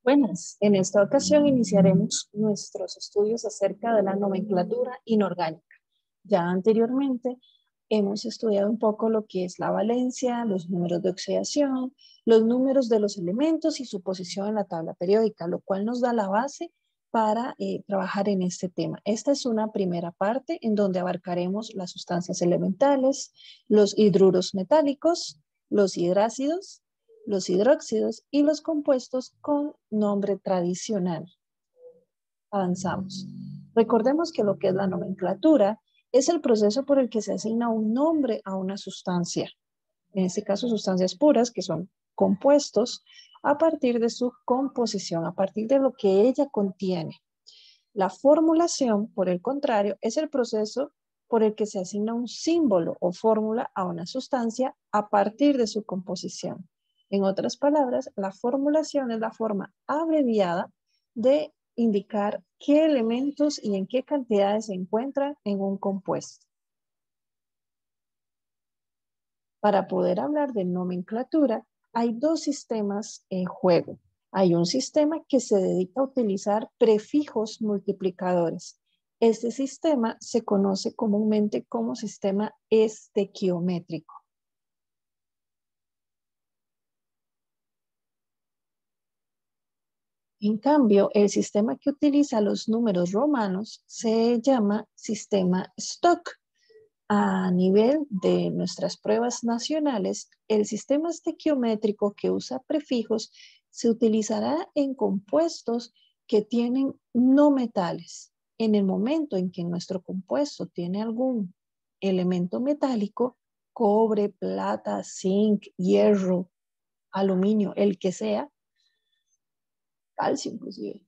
Buenas, en esta ocasión iniciaremos nuestros estudios acerca de la nomenclatura inorgánica. Ya anteriormente hemos estudiado un poco lo que es la valencia, los números de oxidación, los números de los elementos y su posición en la tabla periódica, lo cual nos da la base para trabajar en este tema. Esta es una primera parte en donde abarcaremos las sustancias elementales, los hidruros metálicos, los hidrácidos, los hidróxidos y los compuestos con nombre tradicional. Avanzamos. Recordemos que lo que es la nomenclatura es el proceso por el que se asigna un nombre a una sustancia. En este caso, sustancias puras, que son compuestos, a partir de su composición, a partir de lo que ella contiene. La formulación, por el contrario, es el proceso por el que se asigna un símbolo o fórmula a una sustancia a partir de su composición. En otras palabras, la formulación es la forma abreviada de indicar qué elementos y en qué cantidades se encuentran en un compuesto. Para poder hablar de nomenclatura, hay dos sistemas en juego. Hay un sistema que se dedica a utilizar prefijos multiplicadores. Este sistema se conoce comúnmente como sistema estequiométrico. En cambio, el sistema que utiliza los números romanos se llama sistema Stock. A nivel de nuestras pruebas nacionales, el sistema estequiométrico que usa prefijos se utilizará en compuestos que tienen no metales. En el momento en que nuestro compuesto tiene algún elemento metálico, cobre, plata, zinc, hierro, aluminio, el que sea, calcio inclusive,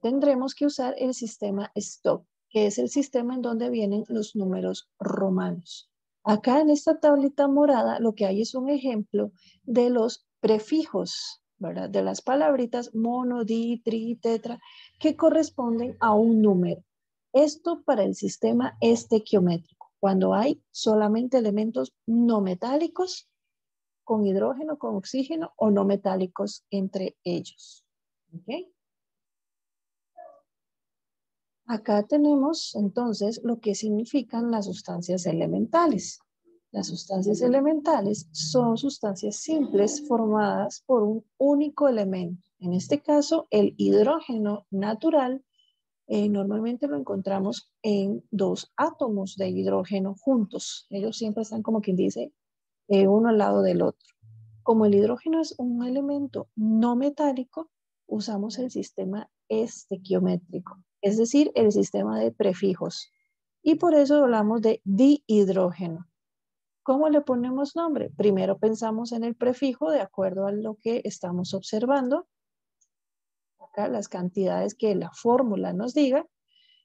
tendremos que usar el sistema Stock, que es el sistema en donde vienen los números romanos. Acá en esta tablita morada lo que hay es un ejemplo de los prefijos, ¿verdad? De las palabritas mono, di, tri, tetra, que corresponden a un número. Esto para el sistema estequiométrico, cuando hay solamente elementos no metálicos con hidrógeno, con oxígeno o no metálicos entre ellos. ¿Ok? Acá tenemos entonces lo que significan las sustancias elementales. Las sustancias elementales son sustancias simples formadas por un único elemento. En este caso, el hidrógeno natural normalmente lo encontramos en dos átomos de hidrógeno juntos. Ellos siempre están como quien dice uno al lado del otro. Como el hidrógeno es un elemento no metálico, usamos el sistema estequiométrico, es decir, el sistema de prefijos. Y por eso hablamos de dihidrógeno. ¿Cómo le ponemos nombre? Primero pensamos en el prefijo de acuerdo a lo que estamos observando. Acá las cantidades que la fórmula nos diga.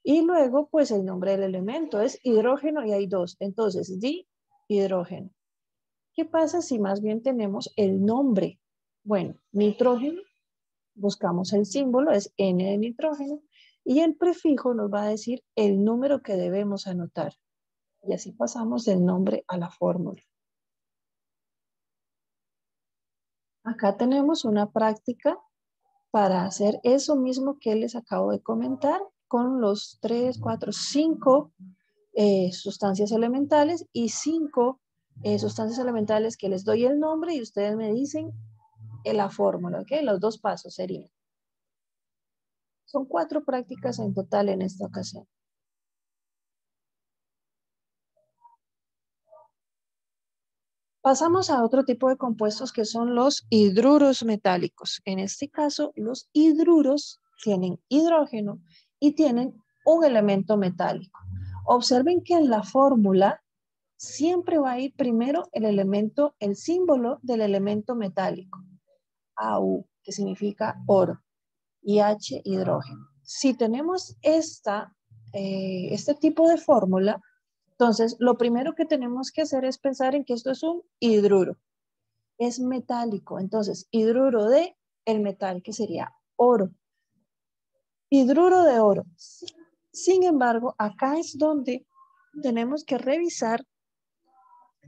Y luego, pues el nombre del elemento es hidrógeno y hay dos. Entonces, dihidrógeno. ¿Qué pasa si más bien tenemos el nombre? Bueno, nitrógeno, buscamos el símbolo, es N de nitrógeno, y el prefijo nos va a decir el número que debemos anotar. Y así pasamos del nombre a la fórmula. Acá tenemos una práctica para hacer eso mismo que les acabo de comentar con los 3, 4, 5 sustancias elementales y 5 sustancias elementales que les doy el nombre y ustedes me dicen la fórmula, ¿ok? Los dos pasos serían. Son 4 prácticas en total en esta ocasión. Pasamos a otro tipo de compuestos que son los hidruros metálicos. En este caso, los hidruros tienen hidrógeno y tienen un elemento metálico. Observen que en la fórmula siempre va a ir primero el elemento, el símbolo del elemento metálico. AU, que significa oro, y H, hidrógeno. Si tenemos este tipo de fórmula, entonces lo primero que tenemos que hacer es pensar en que esto es un hidruro. Es metálico, entonces hidruro de el metal que sería oro. Hidruro de oro. Sin embargo, acá es donde tenemos que revisar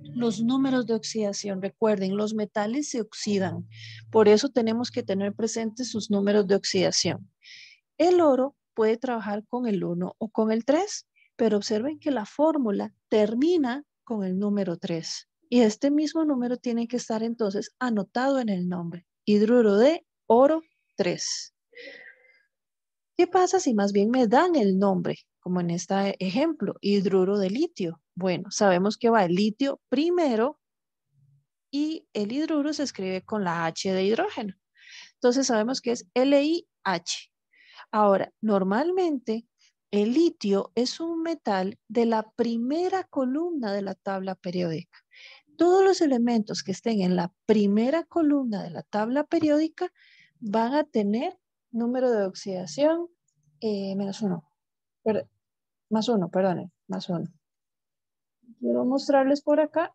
Los números de oxidación, recuerden, los metales se oxidan. Por eso tenemos que tener presentes sus números de oxidación. El oro puede trabajar con el 1 o con el 3, pero observen que la fórmula termina con el número 3. Y este mismo número tiene que estar entonces anotado en el nombre. Hidruro de oro 3. ¿Qué pasa si más bien me dan el nombre? Como en este ejemplo, hidruro de litio. Bueno, sabemos que va el litio primero y el hidruro se escribe con la H de hidrógeno. Entonces sabemos que es LiH. Ahora, normalmente el litio es un metal de la primera columna de la tabla periódica. Todos los elementos que estén en la primera columna de la tabla periódica van a tener número de oxidación menos 1. Más 1, perdón, más 1. Quiero mostrarles por acá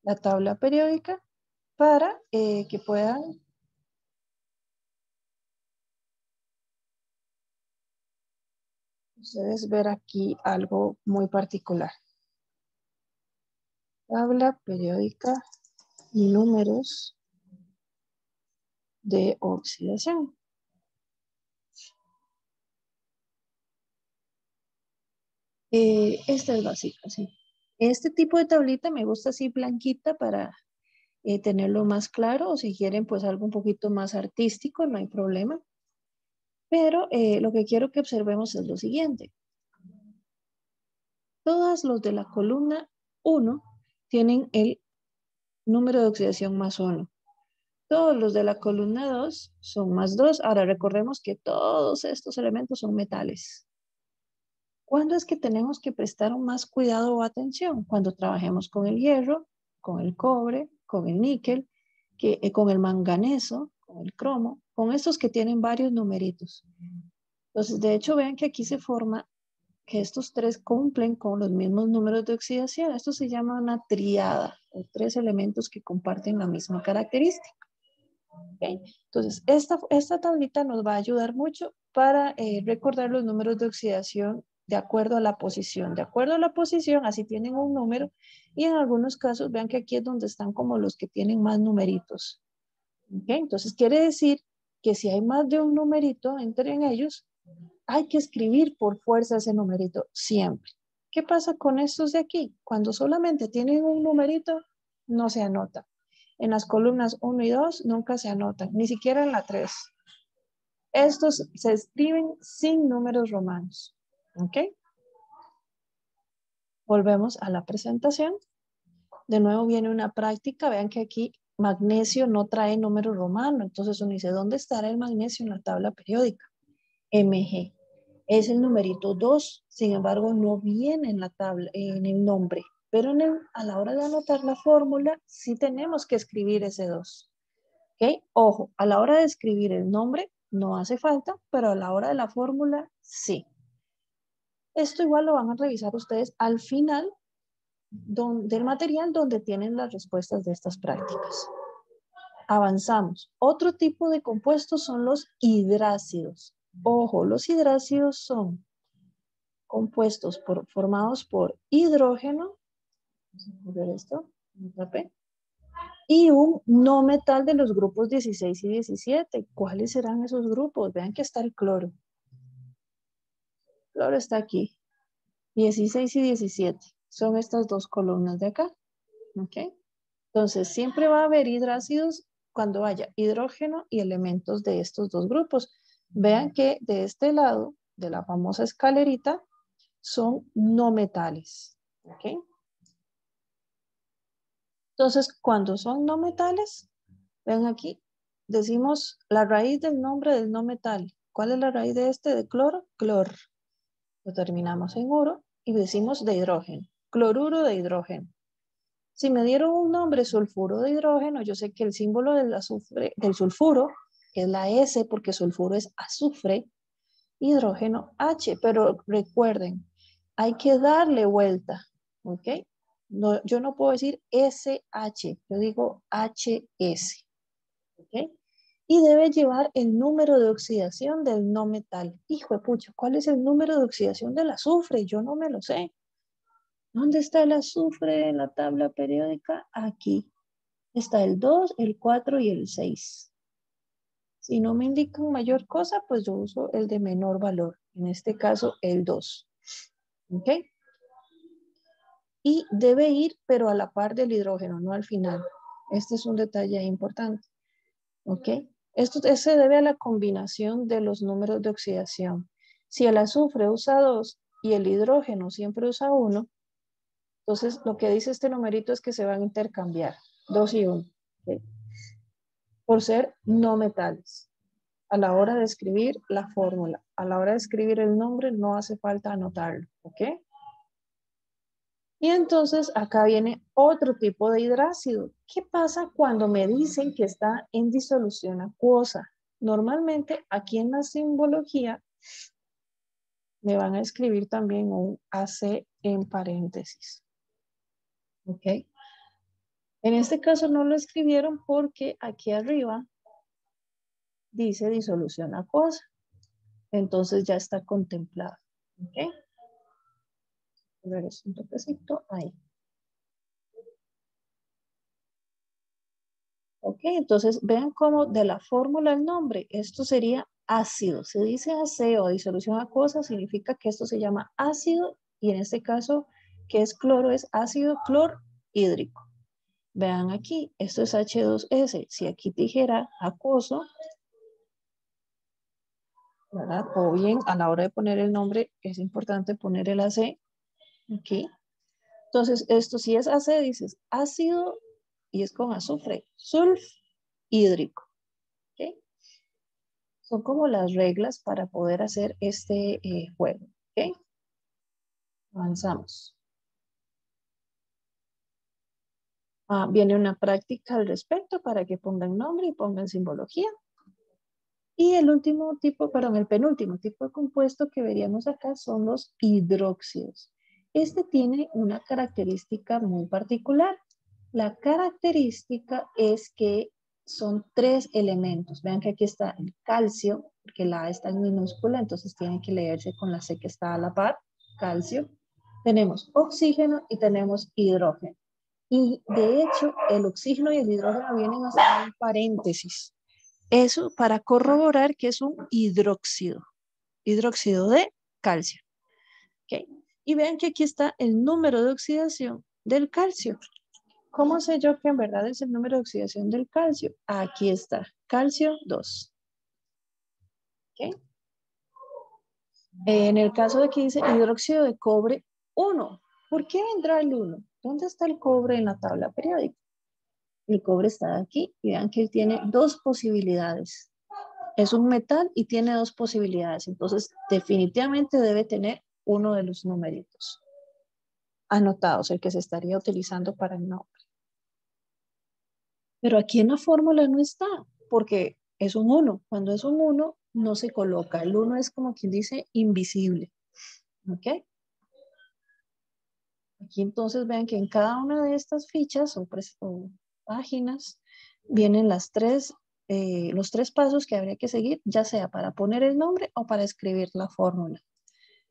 la tabla periódica para que puedan ustedes ver aquí algo muy particular. Tabla periódica y números de oxidación. Esta es básica, sí. Este tipo de tablita me gusta así blanquita para tenerlo más claro, o si quieren pues algo un poquito más artístico, no hay problema. Pero lo que quiero que observemos es lo siguiente. Todos los de la columna 1 tienen el número de oxidación más 1. Todos los de la columna 2 son más 2. Ahora recordemos que todos estos elementos son metales. ¿Cuándo es que tenemos que prestar más cuidado o atención? Cuando trabajemos con el hierro, con el cobre, con el níquel, con el manganeso, con el cromo, con estos que tienen varios numeritos. Entonces, de hecho, vean que aquí se forma que estos tres cumplen con los mismos números de oxidación. Esto se llama una triada, o tres elementos que comparten la misma característica. ¿Okay? Entonces, esta tablita nos va a ayudar mucho para recordar los números de oxidación de acuerdo a la posición. De acuerdo a la posición, así tienen un número, y en algunos casos, vean que aquí es donde están como los que tienen más numeritos. ¿Okay? Entonces, quiere decir que si hay más de un numerito entre ellos, hay que escribir por fuerza ese numerito siempre. ¿Qué pasa con estos de aquí? Cuando solamente tienen un numerito, no se anota. En las columnas 1 y 2 nunca se anotan, ni siquiera en la 3. Estos se escriben sin números romanos. ¿Ok? Volvemos a la presentación. De nuevo viene una práctica. Vean que aquí magnesio no trae número romano. Entonces uno dice, ¿dónde estará el magnesio en la tabla periódica? Mg. Es el numerito 2, sin embargo no viene en la tabla, en el nombre, pero a la hora de anotar la fórmula sí tenemos que escribir ese 2. ¿Ok? Ojo, a la hora de escribir el nombre no hace falta, pero a la hora de la fórmula sí. Esto igual lo van a revisar ustedes al final del material donde tienen las respuestas de estas prácticas. Avanzamos. Otro tipo de compuestos son los hidrácidos. Ojo, los hidrácidos son compuestos formados por hidrógeno, vamos a ver esto, y un no metal de los grupos 16 y 17. ¿Cuáles serán esos grupos? Vean que está el cloro. El cloro está aquí. 16 y 17. Son estas dos columnas de acá. ¿Ok? Entonces, siempre va a haber hidrácidos cuando haya hidrógeno y elementos de estos dos grupos. Vean que de este lado, de la famosa escalerita, son no metales. ¿Ok? Entonces, cuando son no metales, ven aquí, decimos la raíz del nombre del no metal. ¿Cuál es la raíz de este de cloro? Clor. Lo terminamos en uro y decimos de hidrógeno. Cloruro de hidrógeno. Si me dieron un nombre sulfuro de hidrógeno, yo sé que el símbolo del sulfuro es la S porque sulfuro es azufre, hidrógeno H. Pero recuerden, hay que darle vuelta. ¿Ok? No, yo no puedo decir SH, yo digo HS. ¿Ok? Y debe llevar el número de oxidación del no metal. Hijo de pucha, ¿cuál es el número de oxidación del azufre? Yo no me lo sé. ¿Dónde está el azufre en la tabla periódica? Aquí. Está el 2, el 4 y el 6. Si no me indican mayor cosa, pues yo uso el de menor valor. En este caso, el 2. ¿Ok? Y debe ir, pero a la par del hidrógeno, no al final. Este es un detalle importante. ¿Ok? Esto se debe a la combinación de los números de oxidación. Si el azufre usa 2 y el hidrógeno siempre usa 1, entonces lo que dice este numerito es que se van a intercambiar 2 y 1. ¿Ok? Por ser no metales. A la hora de escribir la fórmula, a la hora de escribir el nombre, no hace falta anotarlo. ¿Ok? Y entonces acá viene otro tipo de hidrácido. ¿Qué pasa cuando me dicen que está en disolución acuosa? Normalmente aquí en la simbología me van a escribir también un AC en paréntesis. ¿Ok? En este caso no lo escribieron porque aquí arriba dice disolución acuosa. Entonces ya está contemplado. ¿Ok? A ver, es un toquecito ahí. Ok, entonces vean cómo de la fórmula el nombre, esto sería ácido. Se dice ácido o disolución acuosa, significa que esto se llama ácido y en este caso, que es cloro, es ácido clorhídrico. Vean aquí, esto es H2S. Si aquí dijera acuoso, ¿verdad? O bien a la hora de poner el nombre es importante poner el AC aquí. Entonces, esto si es AC, dices ácido y es con azufre, sulfhídrico. ¿Ok? Son como las reglas para poder hacer este juego. ¿Ok? Avanzamos. Viene una práctica al respecto para que pongan nombre y pongan simbología. Y el último tipo, perdón, el penúltimo tipo de compuesto que veríamos acá son los hidróxidos. Este tiene una característica muy particular. La característica es que son 3 elementos. Vean que aquí está el calcio, porque la A está en minúscula, entonces tiene que leerse con la C que está a la par, calcio. Tenemos oxígeno y tenemos hidrógeno. Y de hecho, el oxígeno y el hidrógeno vienen a ser un paréntesis. Eso para corroborar que es un hidróxido de calcio. ¿Okay? Y vean que aquí está el número de oxidación del calcio. ¿Cómo sé yo que en verdad es el número de oxidación del calcio? Aquí está, calcio 2. ¿Okay? En el caso de aquí dice hidróxido de cobre 1. ¿Por qué vendrá el 1? ¿Dónde está el cobre en la tabla periódica? El cobre está aquí y vean que él tiene 2 posibilidades. Es un metal y tiene 2 posibilidades. Entonces, definitivamente debe tener uno de los numeritos anotados, el que se estaría utilizando para el nombre. Pero aquí en la fórmula no está, porque es un 1. Cuando es un 1, no se coloca. El 1 es como quien dice invisible. ¿Ok? Aquí entonces vean que en cada una de estas fichas o páginas vienen los 3 pasos que habría que seguir, ya sea para poner el nombre o para escribir la fórmula.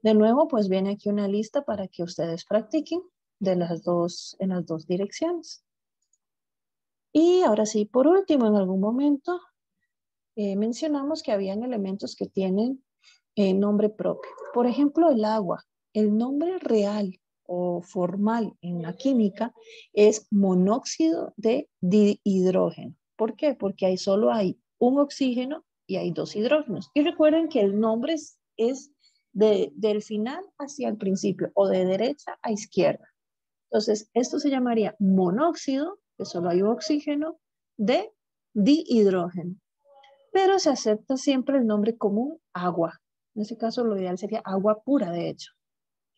De nuevo, pues viene aquí una lista para que ustedes practiquen en las dos direcciones. Y ahora sí, por último, en algún momento mencionamos que habían elementos que tienen nombre propio. Por ejemplo, el agua. El nombre real o formal en la química es monóxido de dihidrógeno. ¿Por qué? Porque ahí solo hay un oxígeno y hay 2 hidrógenos. Y recuerden que el nombre es del final hacia el principio o de derecha a izquierda. Entonces, esto se llamaría monóxido, que solo hay un oxígeno, de dihidrógeno. Pero se acepta siempre el nombre común agua. En este caso, lo ideal sería agua pura, de hecho,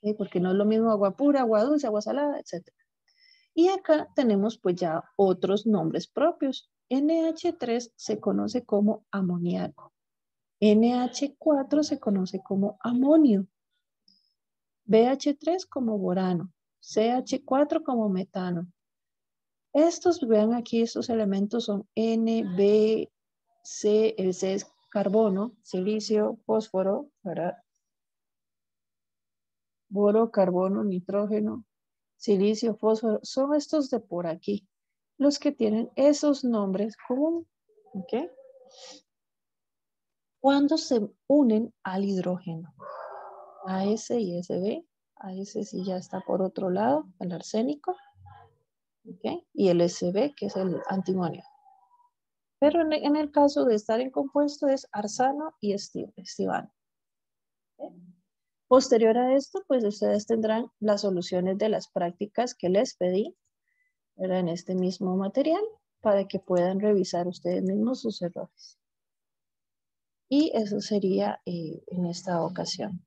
¿okay? Porque no es lo mismo agua pura, agua dulce, agua salada, etc. Y acá tenemos pues ya otros nombres propios. NH3 se conoce como amoníaco. NH4 se conoce como amonio. BH3 como borano. CH4 como metano. Estos, vean aquí, estos elementos son N, B, C, el C es carbono, silicio, fósforo, ¿verdad? Boro, carbono, nitrógeno. silicio, fósforo, son estos de por aquí, los que tienen esos nombres comunes. ¿Ok? Cuando se unen al hidrógeno, AS y SB, AS sí ya está por otro lado, el arsénico, ¿ok? Y el SB, que es el antimonio. Pero en el caso de estar en compuesto es arsano y estivano. ¿Ok? Posterior a esto, pues ustedes tendrán las soluciones de las prácticas que les pedí, ¿verdad? En este mismo material, para que puedan revisar ustedes mismos sus errores. Y eso sería en esta ocasión.